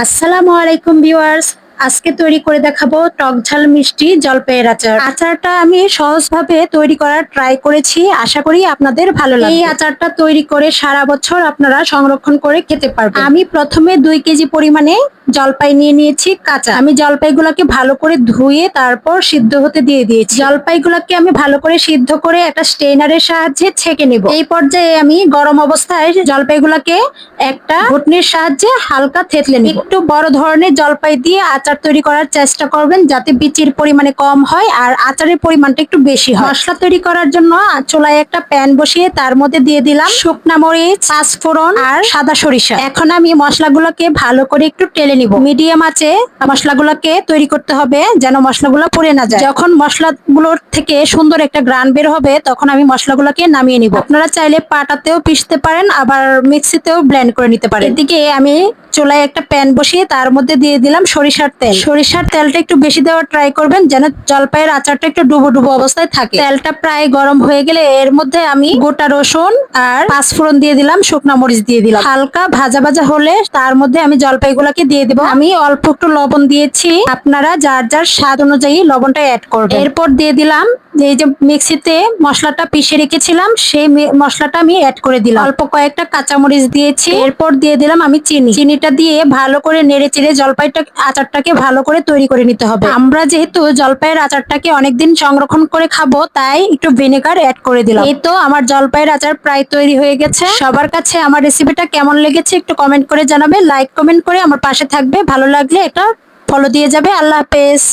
আসসালামু আলাইকুম ভিউয়ার্স। আজকে তৈরি করে দেখাবো টক ঝাল মিষ্টি জলপাইয়ের আচার। আচারটা আমি সহজভাবে তৈরি করার ট্রাই করেছি, আশা করি আপনাদের ভালো লাগবে। এই আচারটা তৈরি করে সারা বছর আপনারা সংরক্ষণ করে খেতে পারবেন। আমি প্রথমে 2 কেজি পরিমাণে জলপাই নিয়ে নিয়েছি কাঁচা। আমি জলপাইগুলোকে ভালো করে ধুয়ে তারপর সিদ্ধ হতে দিয়ে দিয়েছি। জলপাইগুলোকে আমি ভালো করে সিদ্ধ করে একটা স্ট্রেনারের সাহায্যে ছেঁকে নেব। এই পর্যায়ে আমি গরম অবস্থায় জলপাইগুলোকে একটা ঘুটনির সাহায্যে হালকা থেতলে নেব। একটু বড় ধরনের জলপাই দিয়ে আচার তৈরি করার চেষ্টা করবেন যাতে বিচির পরিমাণে কম হয় আর আচারের পরিমাণটা একটু বেশি হয়। মশলা তৈরি করার জন্য চুলায় একটা প্যান বসিয়ে তার মধ্যে দিয়ে দিলাম শুকনা মরিচ, পাঁচফোড়ন আর সাদা সরিষা। এখন আমি মশলাগুলোকে ভালো করে একটু টেলে নিব। মিডিয়াম আঁচে মশলাগুলোকে তৈরি করতে হবে যেন মশলাগুলো পুড়ে না যায়। যখন মশলাগুলোর থেকে সুন্দর একটা গ্রান বের হবে তখন আমি মশলাগুলোকে নামিয়ে নিব। আপনারা চাইলে পাটাতেও পিষতে পারেন, আবার মিক্সিতেও ব্লেন্ড করে নিতে পারেন। এদিকে আমি চুলায় একটা প্যান বসিয়ে তার মধ্যে দিয়ে দিলাম সরিষার তেল। সরিষার তেলটা একটু বেশি দেওয়ার ট্রাই করবেন যেন জলপাইয়ের আচারটা একটু ডুবো ডুবো অবস্থায় থাকে। তেলটা প্রায় গরম হয়ে গেলে এর মধ্যে আমি গোটা রসুন আর পাঁচফোড়ন দিয়ে দিলাম, শুকনা মরিচ দিয়ে দিলাম। হালকা ভাজা ভাজা হলে তার মধ্যে আমি জলপাইগুলোকে দিয়ে দেবো। আমি অল্প একটু লবণ দিয়েছি, আপনারা যার যার স্বাদ অনুযায়ী লবণটা অ্যাড করবেন। এরপর দিয়ে দিলাম এই যে মিক্সিতে মশলাটা পিষে রেখেছিলাম সেই মশলাটা আমি অ্যাড করে দিলাম। অল্প কয়েকটা কাঁচামরিচ দিয়েছি। এরপর দিয়ে দিলাম আমি চিনিটা দিয়ে ভালো করে নেড়ে চেড়ে জলপাইটা আচারটাকে ভালো করে তৈরি করে নিতে হবে। আমরা যেহেতু জলপাইয়ের আচারটাকে অনেকদিন সংরক্ষণ করে খাবো তাই একটু ভিনেগার অ্যাড করে দিলাম। এই তো আমার জলপাইয়ের আচার প্রায় তৈরি হয়ে গেছে। সবার কাছে আমার রেসিপিটা কেমন লেগেছে একটু কমেন্ট করে জানাবে, লাইক কমেন্ট করে আমার পাশে থাকবে। ভালো লাগলে এটা ফলো দিয়ে যাবে। আল্লাহ হাফেজ।